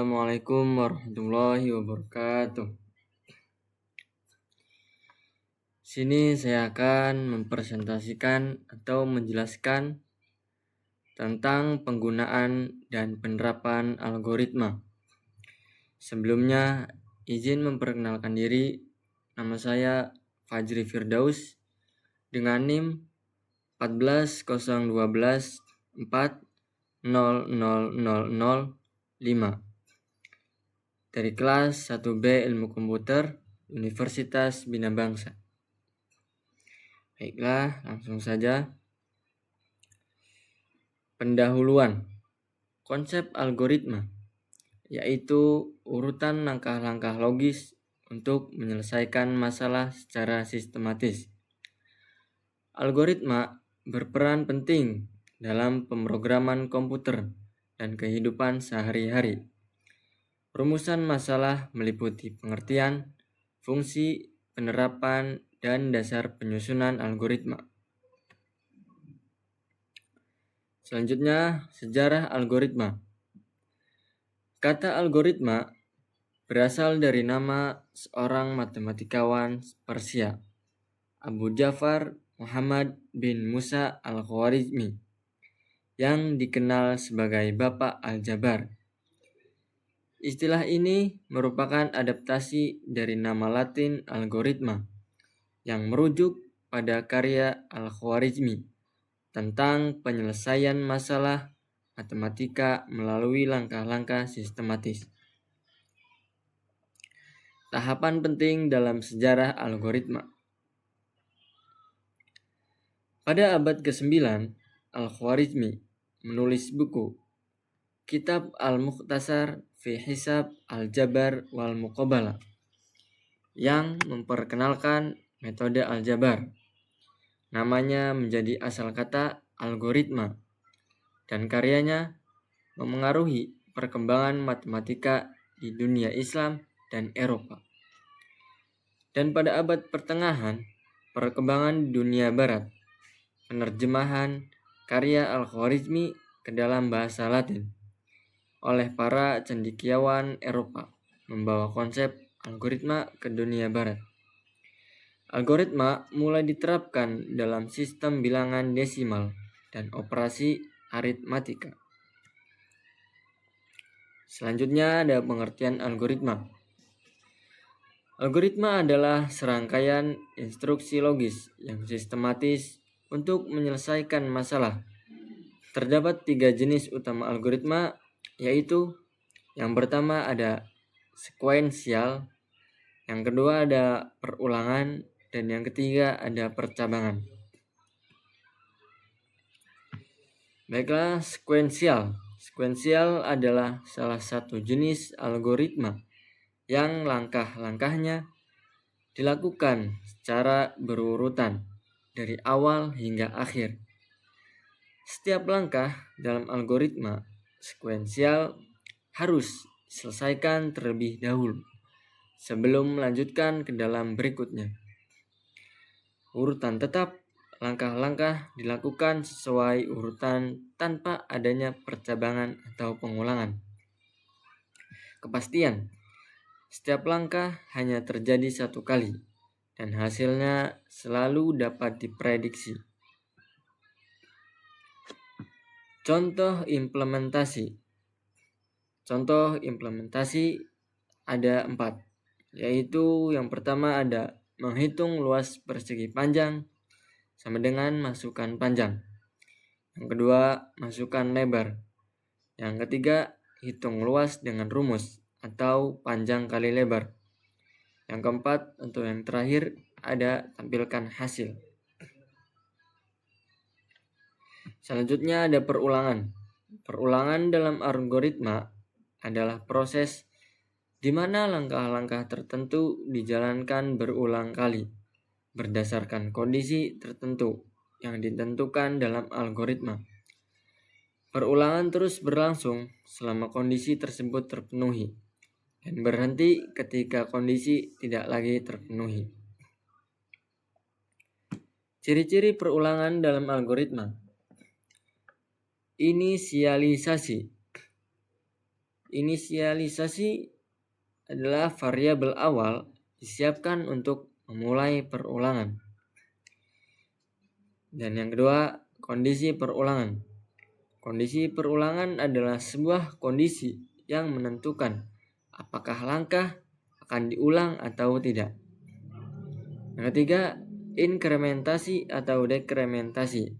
Assalamualaikum warahmatullahi wabarakatuh. Sini saya akan mempresentasikan atau menjelaskan tentang penggunaan dan penerapan algoritma. Sebelumnya, izin memperkenalkan diri. Nama saya Fajri Firdaus dengan NIM 140124000005 dari kelas 1B Ilmu Komputer Universitas Bina Bangsa. Baiklah, langsung saja. Pendahuluan. Konsep algoritma yaitu urutan langkah-langkah logis untuk menyelesaikan masalah secara sistematis. Algoritma berperan penting dalam pemrograman komputer dan kehidupan sehari-hari. Rumusan masalah meliputi pengertian, fungsi, penerapan, dan dasar penyusunan algoritma. Selanjutnya, sejarah algoritma. Kata algoritma berasal dari nama seorang matematikawan Persia, Abu Ja'far Muhammad bin Musa al-Khwarizmi, yang dikenal sebagai Bapak Aljabar. Istilah ini merupakan adaptasi dari nama Latin algoritma, yang merujuk pada karya Al-Khwarizmi tentang penyelesaian masalah matematika melalui langkah-langkah sistematis. Tahapan penting dalam sejarah algoritma. Pada abad ke-9, Al-Khwarizmi menulis buku Kitab Al-Mukhtasar fi Hisab Al-Jabar wal Muqabalah yang memperkenalkan metode aljabar. Namanya menjadi asal kata algoritma, dan karyanya memengaruhi perkembangan matematika di dunia Islam dan Eropa. Dan pada abad pertengahan, perkembangan di dunia Barat, penerjemahan karya Al-Khwarizmi ke dalam bahasa Latin oleh para cendekiawan Eropa membawa konsep algoritma ke dunia Barat. Algoritma mulai diterapkan dalam sistem bilangan desimal dan operasi aritmatika. Selanjutnya ada pengertian algoritma. Algoritma adalah serangkaian instruksi logis yang sistematis untuk menyelesaikan masalah. Terdapat 3 jenis utama algoritma, yaitu yang pertama ada sekuensial, yang kedua ada perulangan, dan yang ketiga ada percabangan. Baiklah, sekuensial. Sekuensial adalah salah satu jenis algoritma yang langkah-langkahnya dilakukan secara berurutan dari awal hingga akhir. Setiap langkah dalam algoritma sekuensial harus diselesaikan terlebih dahulu sebelum melanjutkan ke dalam berikutnya. Urutan tetap, langkah-langkah dilakukan sesuai urutan tanpa adanya percabangan atau pengulangan. Kepastian, setiap langkah hanya terjadi satu kali dan hasilnya selalu dapat diprediksi. Contoh implementasi. Contoh implementasi ada 4, yaitu yang pertama ada menghitung luas persegi panjang sama dengan masukkan panjang. Yang kedua, masukkan lebar. Yang ketiga, hitung luas dengan rumus atau panjang kali lebar. Yang keempat, untuk yang terakhir, ada tampilkan hasil. Selanjutnya ada perulangan. Perulangan dalam algoritma adalah proses di mana langkah-langkah tertentu dijalankan berulang kali berdasarkan kondisi tertentu yang ditentukan dalam algoritma. Perulangan terus berlangsung selama kondisi tersebut terpenuhi dan berhenti ketika kondisi tidak lagi terpenuhi. Ciri-ciri perulangan dalam algoritma. Inisialisasi. Inisialisasi adalah variabel awal disiapkan untuk memulai perulangan. Dan yang kedua, kondisi perulangan. Kondisi perulangan adalah sebuah kondisi yang menentukan apakah langkah akan diulang atau tidak. Yang ketiga, inkrementasi atau dekrementasi.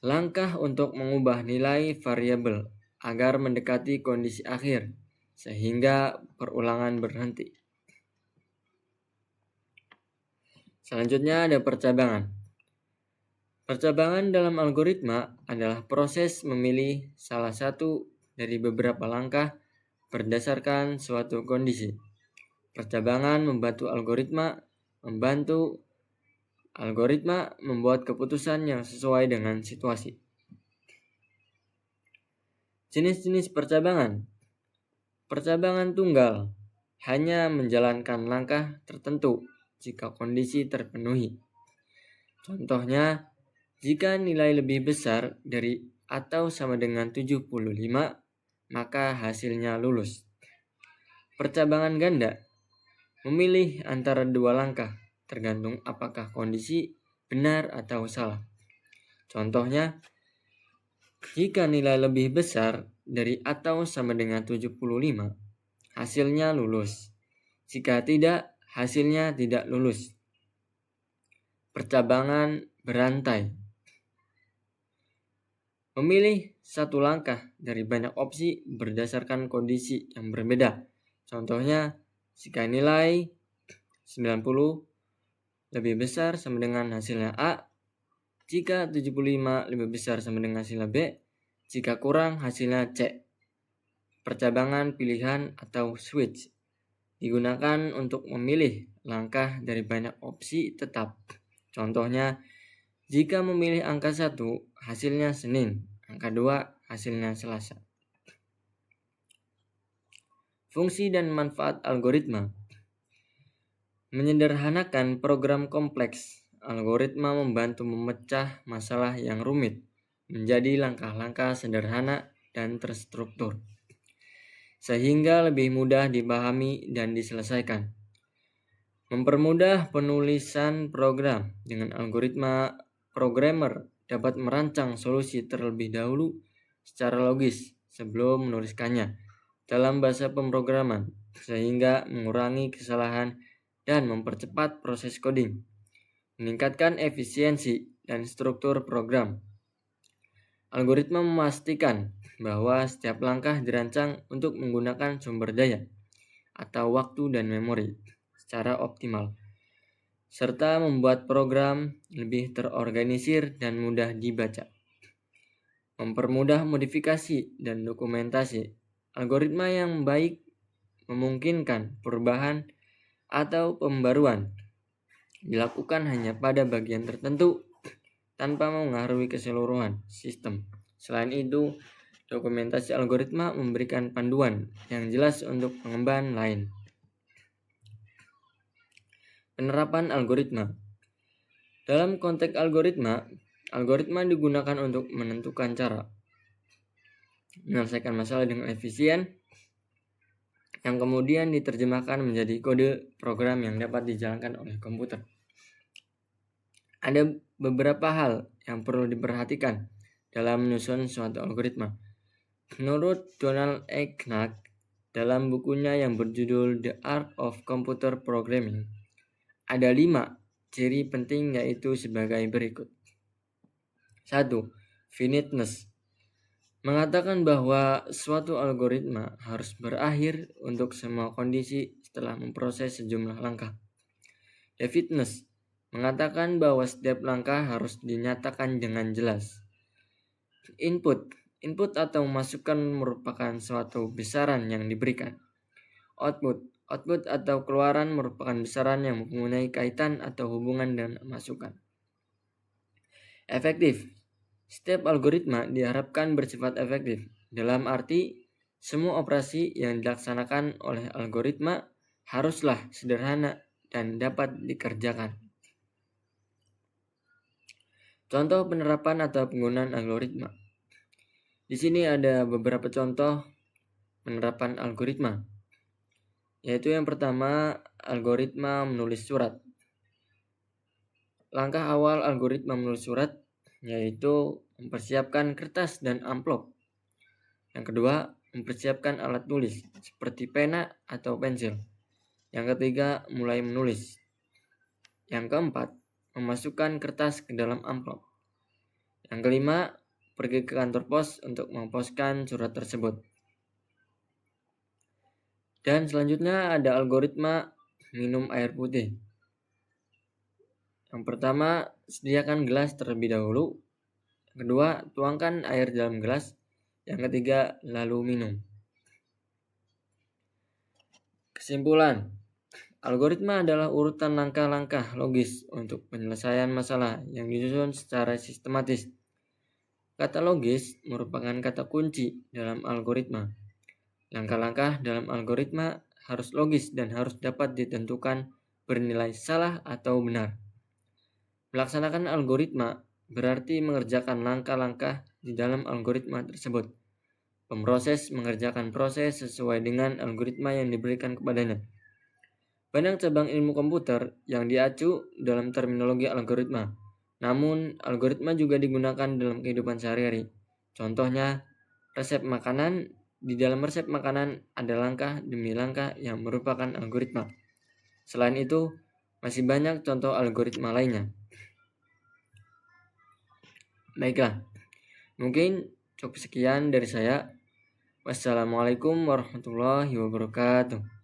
Langkah untuk mengubah nilai variabel agar mendekati kondisi akhir sehingga perulangan berhenti. Selanjutnya ada percabangan. Percabangan dalam algoritma adalah proses memilih salah satu dari beberapa langkah berdasarkan suatu kondisi. Percabangan membantu algoritma membuat keputusan yang sesuai dengan situasi. Jenis-jenis percabangan. Percabangan tunggal hanya menjalankan langkah tertentu jika kondisi terpenuhi. Contohnya, jika nilai lebih besar dari atau sama dengan 75, maka hasilnya lulus. Percabangan ganda memilih antara dua langkah, tergantung apakah kondisi benar atau salah. Contohnya, jika nilai lebih besar dari atau sama dengan 75, hasilnya lulus. Jika tidak, hasilnya tidak lulus. Percabangan berantai memilih satu langkah dari banyak opsi berdasarkan kondisi yang berbeda. Contohnya, jika nilai 90 lebih besar sama dengan hasilnya A, jika 75 lebih besar sama dengan hasilnya B, jika kurang hasilnya C. Percabangan pilihan atau switch digunakan untuk memilih langkah dari banyak opsi tetap. Contohnya, jika memilih angka 1, hasilnya Senin, angka 2, hasilnya Selasa. Fungsi dan manfaat algoritma. Menyederhanakan program kompleks, algoritma membantu memecah masalah yang rumit menjadi langkah-langkah sederhana dan terstruktur, sehingga lebih mudah dipahami dan diselesaikan. Mempermudah penulisan program dengan algoritma, programmer dapat merancang solusi terlebih dahulu secara logis sebelum menuliskannya dalam bahasa pemrograman, sehingga mengurangi kesalahan dan mempercepat proses coding, meningkatkan efisiensi dan struktur program. Algoritma memastikan bahwa setiap langkah dirancang untuk menggunakan sumber daya atau waktu dan memori secara optimal, serta membuat program lebih terorganisir dan mudah dibaca. Mempermudah modifikasi dan dokumentasi. Algoritma yang baik memungkinkan perubahan atau pembaruan dilakukan hanya pada bagian tertentu tanpa mengaruhi keseluruhan sistem. Selain itu, dokumentasi algoritma memberikan panduan yang jelas untuk pengembangan lain. Penerapan algoritma. Dalam konteks algoritma digunakan untuk menentukan cara menyelesaikan masalah dengan efisien, yang kemudian diterjemahkan menjadi kode program yang dapat dijalankan oleh komputer. Ada beberapa hal yang perlu diperhatikan dalam menyusun suatu algoritma. Menurut Donald E. Knack dalam bukunya yang berjudul The Art of Computer Programming, ada 5 ciri penting, yaitu sebagai berikut. 1. Finiteness. Mengatakan bahwa suatu algoritma harus berakhir untuk semua kondisi setelah memproses sejumlah langkah. Definiteness mengatakan bahwa setiap langkah harus dinyatakan dengan jelas. Input atau masukan merupakan suatu besaran yang diberikan. Output atau keluaran merupakan besaran yang mempunyai kaitan atau hubungan dengan masukan. Efektif. Setiap algoritma diharapkan bersifat efektif, dalam arti semua operasi yang dilaksanakan oleh algoritma haruslah sederhana dan dapat dikerjakan. Contoh penerapan atau penggunaan algoritma. Di sini ada beberapa contoh penerapan algoritma. Yaitu yang pertama, algoritma menulis surat. Langkah awal algoritma menulis surat yaitu mempersiapkan kertas dan amplop. Yang kedua, mempersiapkan alat tulis seperti pena atau pensil. Yang ketiga, mulai menulis. Yang keempat, memasukkan kertas ke dalam amplop. Yang kelima, pergi ke kantor pos untuk memposkan surat tersebut. Dan selanjutnya ada algoritma minum air putih. Yang pertama, sediakan gelas terlebih dahulu. Yang kedua, tuangkan air dalam gelas. Yang ketiga, lalu minum. Kesimpulan, algoritma adalah urutan langkah-langkah logis untuk penyelesaian masalah yang disusun secara sistematis. Kata logis merupakan kata kunci dalam algoritma. Langkah-langkah dalam algoritma harus logis dan harus dapat ditentukan bernilai salah atau benar. Melaksanakan algoritma berarti mengerjakan langkah-langkah di dalam algoritma tersebut. Pemroses mengerjakan proses sesuai dengan algoritma yang diberikan kepadanya. Banyak cabang ilmu komputer yang diacu dalam terminologi algoritma. Namun, algoritma juga digunakan dalam kehidupan sehari-hari. Contohnya, resep makanan. Di dalam resep makanan ada langkah demi langkah yang merupakan algoritma. Selain itu, masih banyak contoh algoritma lainnya. Baiklah, mungkin cukup sekian dari saya. Wassalamualaikum warahmatullahi wabarakatuh.